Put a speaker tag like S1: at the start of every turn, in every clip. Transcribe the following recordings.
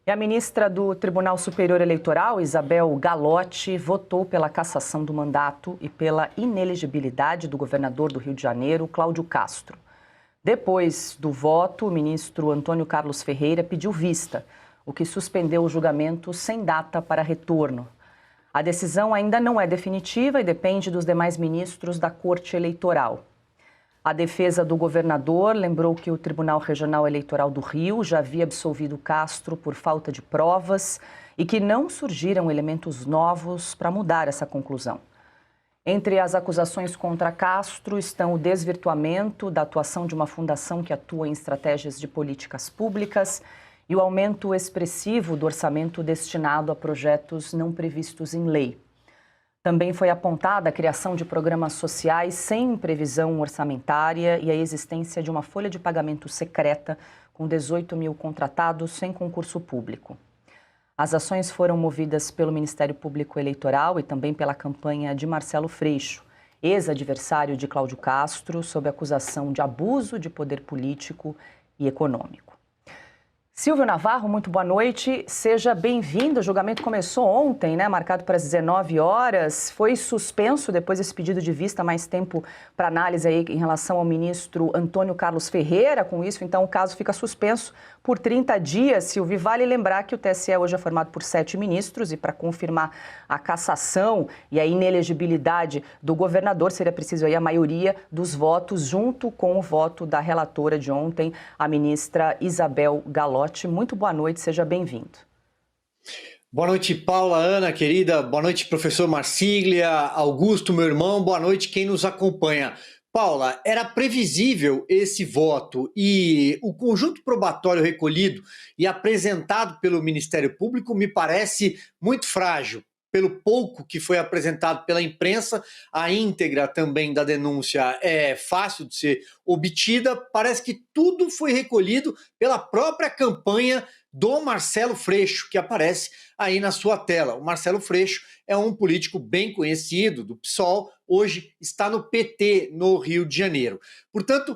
S1: E a ministra do Tribunal Superior Eleitoral, Isabel Galotti, votou pela cassação do mandato e pela inelegibilidade do governador do Rio de Janeiro, Cláudio Castro. Depois do voto, o ministro Antônio Carlos Ferreira pediu vista, o que suspendeu o julgamento sem data para retorno. A decisão ainda não é definitiva e depende dos demais ministros da Corte Eleitoral. A defesa do governador lembrou que o Tribunal Regional Eleitoral do Rio já havia absolvido Castro por falta de provas e que não surgiram elementos novos para mudar essa conclusão. Entre as acusações contra Castro estão o desvirtuamento da atuação de uma fundação que atua em estratégias de políticas públicas e o aumento expressivo do orçamento destinado a projetos não previstos em lei. Também foi apontada a criação de programas sociais sem previsão orçamentária e a existência de uma folha de pagamento secreta com 18 mil contratados sem concurso público. As ações foram movidas pelo Ministério Público Eleitoral e também pela campanha de Marcelo Freixo, ex-adversário de Cláudio Castro, sob acusação de abuso de poder político e econômico. Silvio Navarro, muito boa noite. Seja bem-vindo. O julgamento começou ontem, marcado para as 19 horas. Foi suspenso depois desse pedido de vista, mais tempo para análise aí em relação ao ministro Antônio Carlos Ferreira. Com isso, então, o caso fica suspenso por 30 dias. Silvio, vale lembrar que o TSE hoje é formado por 7 ministros e para confirmar a cassação e a inelegibilidade do governador seria preciso aí a maioria dos votos, junto com o voto da relatora de ontem, a ministra Isabel Galotti. Muito boa noite, seja bem-vindo.
S2: Boa noite, Paula, Ana, querida. Boa noite, professor Marcília, Augusto, meu irmão. Boa noite, quem nos acompanha. Paula, era previsível esse voto e o conjunto probatório recolhido e apresentado pelo Ministério Público me parece muito frágil. Pelo pouco que foi apresentado pela imprensa, a íntegra também da denúncia é fácil de ser obtida. Parece que tudo foi recolhido pela própria campanha do Marcelo Freixo, que aparece aí na sua tela. O Marcelo Freixo é um político bem conhecido do PSOL, hoje está no PT no Rio de Janeiro. Portanto,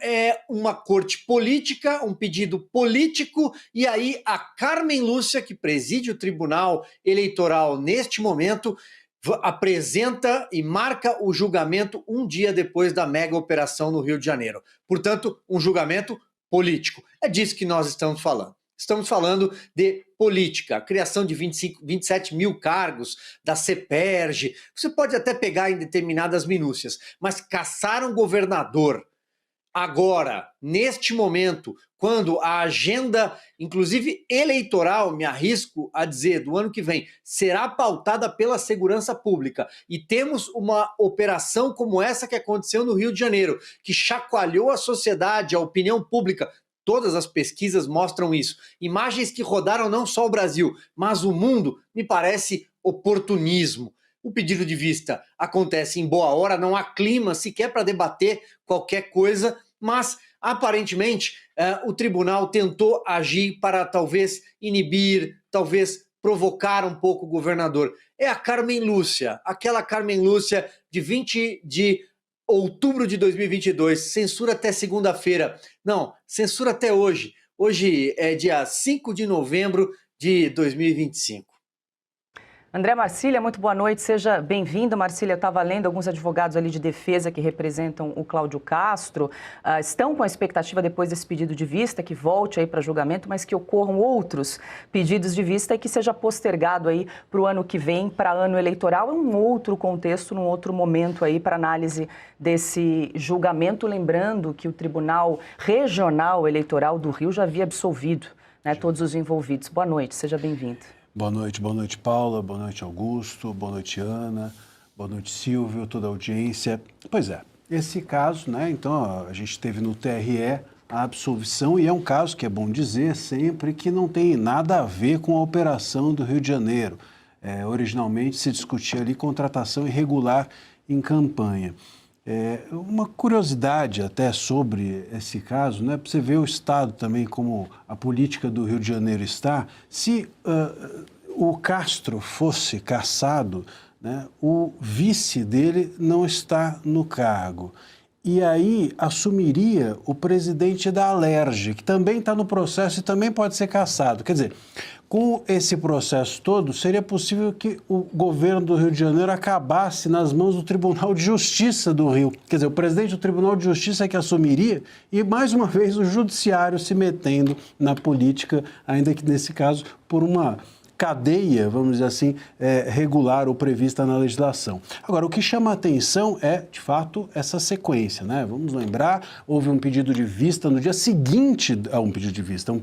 S2: é uma corte política, um pedido político, e aí a Carmen Lúcia, que preside o Tribunal Eleitoral neste momento, apresenta e marca o julgamento um dia depois da mega operação no Rio de Janeiro. Portanto, um julgamento político. É disso que nós estamos falando. Estamos falando de política, a criação de 27 mil cargos da CEPERJ. Você pode até pegar em determinadas minúcias, mas caçar um governador agora, neste momento, quando a agenda, inclusive eleitoral, me arrisco a dizer, do ano que vem, será pautada pela segurança pública, e temos uma operação como essa que aconteceu no Rio de Janeiro, que chacoalhou a sociedade, a opinião pública, todas as pesquisas mostram isso. Imagens que rodaram não só o Brasil, mas o mundo, me parece oportunismo. O pedido de vista acontece em boa hora, não há clima sequer para debater qualquer coisa, mas aparentemente o tribunal tentou agir para talvez inibir, talvez provocar um pouco o governador. É a Carmen Lúcia, aquela Carmen Lúcia de 20 de outubro de 2022, censura até segunda-feira. Não, censura até hoje. Hoje é dia 5 de novembro de 2025.
S1: André Marcília, muito boa noite, seja bem-vindo. Marcília, estava lendo alguns advogados ali de defesa que representam o Cláudio Castro, estão com a expectativa depois desse pedido de vista que volte aí para julgamento, mas que ocorram outros pedidos de vista e que seja postergado aí para o ano que vem, para ano eleitoral, em um outro contexto, num outro momento aí para análise desse julgamento, lembrando que o Tribunal Regional Eleitoral do Rio já havia absolvido, todos os envolvidos. Boa noite, seja bem-vindo.
S3: Boa noite, Paula, boa noite, Augusto, boa noite, Ana, boa noite, Silvio, toda a audiência. Pois é, esse caso, então a gente teve no TRE a absolvição e é um caso que é bom dizer sempre que não tem nada a ver com a operação do Rio de Janeiro. Originalmente se discutia ali contratação irregular em campanha. Uma curiosidade até sobre esse caso, para você ver o Estado também, como a política do Rio de Janeiro está, se o Castro fosse cassado, o vice dele não está no cargo. e aí assumiria o presidente da Alerj, que também está no processo e também pode ser cassado. Quer dizer, com esse processo todo, seria possível que o governo do Rio de Janeiro acabasse nas mãos do Tribunal de Justiça do Rio. Quer dizer, o presidente do Tribunal de Justiça é que assumiria e, mais uma vez, o judiciário se metendo na política, ainda que, nesse caso, por uma cadeia, vamos dizer assim, regular ou prevista na legislação. Agora, o que chama a atenção é, de fato, essa sequência, né? Vamos lembrar, houve um pedido de vista no dia seguinte, um pedido de vista,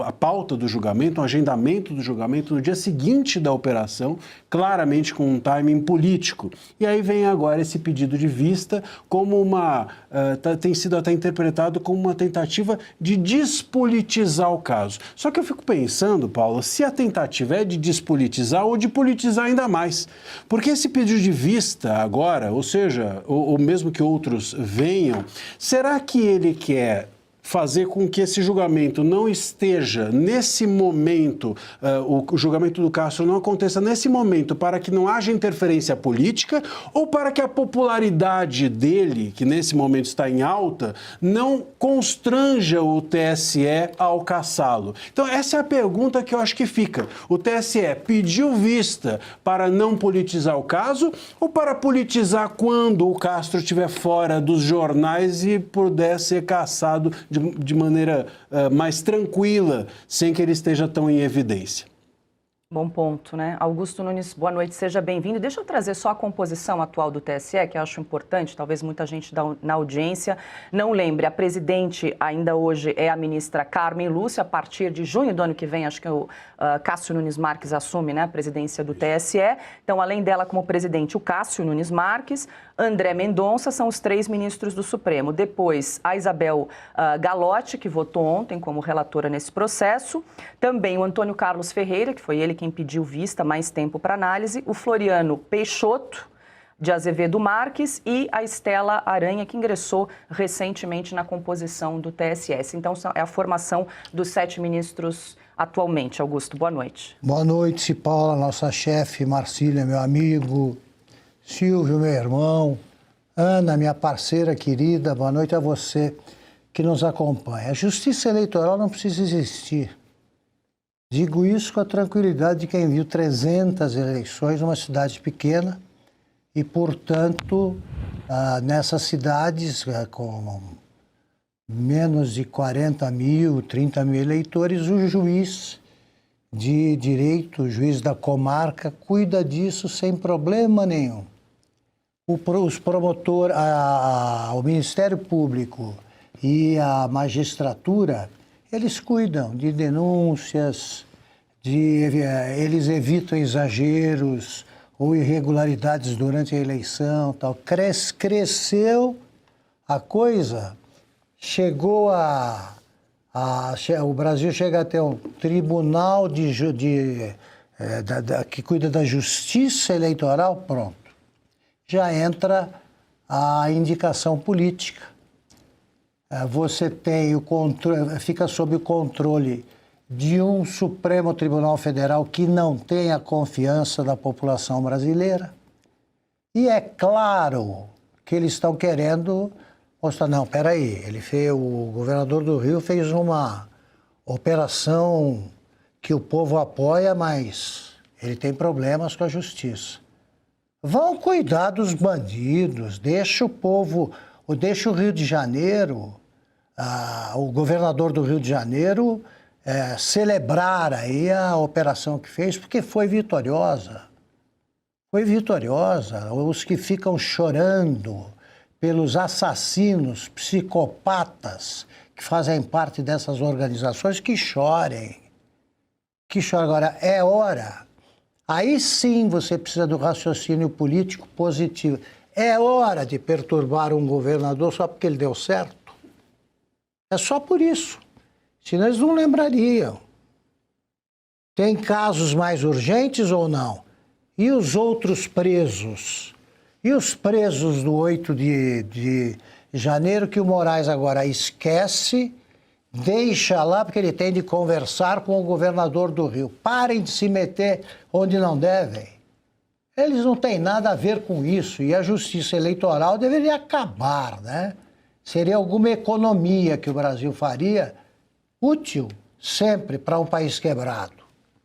S3: a pauta do julgamento, um agendamento do julgamento no dia seguinte da operação, claramente com um timing político. E aí vem agora esse pedido de vista como tem sido até interpretado como uma tentativa de despolitizar o caso. Só que eu fico pensando, Paulo, se a tentativa é de despolitizar ou de politizar ainda mais. Porque esse pedido de vista agora, ou seja, ou mesmo que outros venham, será que ele quer fazer com que esse julgamento não esteja nesse momento, o julgamento do Castro não aconteça nesse momento para que não haja interferência política ou para que a popularidade dele, que nesse momento está em alta, não constranja o TSE ao cassá-lo? Então essa é a pergunta que eu acho que fica. O TSE pediu vista para não politizar o caso ou para politizar quando o Castro estiver fora dos jornais e puder ser cassado de maneira mais tranquila, sem que ele esteja tão em evidência?
S1: Bom ponto, né? Augusto Nunes, boa noite, seja bem-vindo. Deixa eu trazer só a composição atual do TSE, que eu acho importante, talvez muita gente na audiência não lembre. A presidente ainda hoje é a ministra Carmen Lúcia. A partir de junho do ano que vem, acho que o Cássio Nunes Marques assume, né, a presidência do TSE. Então, além dela como presidente, o Cássio Nunes Marques, André Mendonça são os 3 ministros do Supremo. Depois, a Isabel Galotti, que votou ontem como relatora nesse processo. Também o Antônio Carlos Ferreira, que foi ele quem pediu vista, mais tempo para análise. O Floriano Peixoto, de Azevedo Marques, e a Estela Aranha, que ingressou recentemente na composição do TSS. Então, é a formação dos 7 ministros atualmente. Augusto, boa noite.
S4: Boa noite, Paula, nossa chefe, Marcília, meu amigo, Silvio, meu irmão, Ana, minha parceira querida, boa noite a você que nos acompanha. A justiça eleitoral não precisa existir. Digo isso com a tranquilidade de quem viu 300 eleições numa cidade pequena e, portanto, nessas cidades com menos de 40 mil, 30 mil eleitores, o juiz de direito, o juiz da comarca, cuida disso sem problema nenhum. Os promotores, o Ministério Público e a magistratura, eles cuidam de denúncias, eles evitam exageros ou irregularidades durante a eleição, tal. Cresceu a coisa, chegou o Brasil chega a ter um tribunal que cuida da justiça eleitoral, pronto. Já entra a indicação política. Você tem fica sob o controle de um Supremo Tribunal Federal que não tem a confiança da população brasileira. E é claro que eles estão querendo mostrar, não, peraí, o governador do Rio fez uma operação que o povo apoia, mas ele tem problemas com a justiça. Vão cuidar dos bandidos, deixa o povo, deixa o Rio de Janeiro, o governador do Rio de Janeiro celebrar aí a operação que fez, porque foi vitoriosa. Foi vitoriosa. Os que ficam chorando pelos assassinos, psicopatas que fazem parte dessas organizações, que chorem. Que chorem. Agora, é hora. Aí sim você precisa do raciocínio político positivo. É hora de perturbar um governador só porque ele deu certo? É só por isso. Senão eles não lembrariam. Tem casos mais urgentes ou não? E os outros presos? E os presos do 8 de janeiro que o Moraes agora esquece, deixa lá porque ele tem de conversar com o governador do Rio. Parem de se meter onde não devem. Eles não têm nada a ver com isso e a justiça eleitoral deveria acabar, né? Seria alguma economia que o Brasil faria útil sempre para um país quebrado.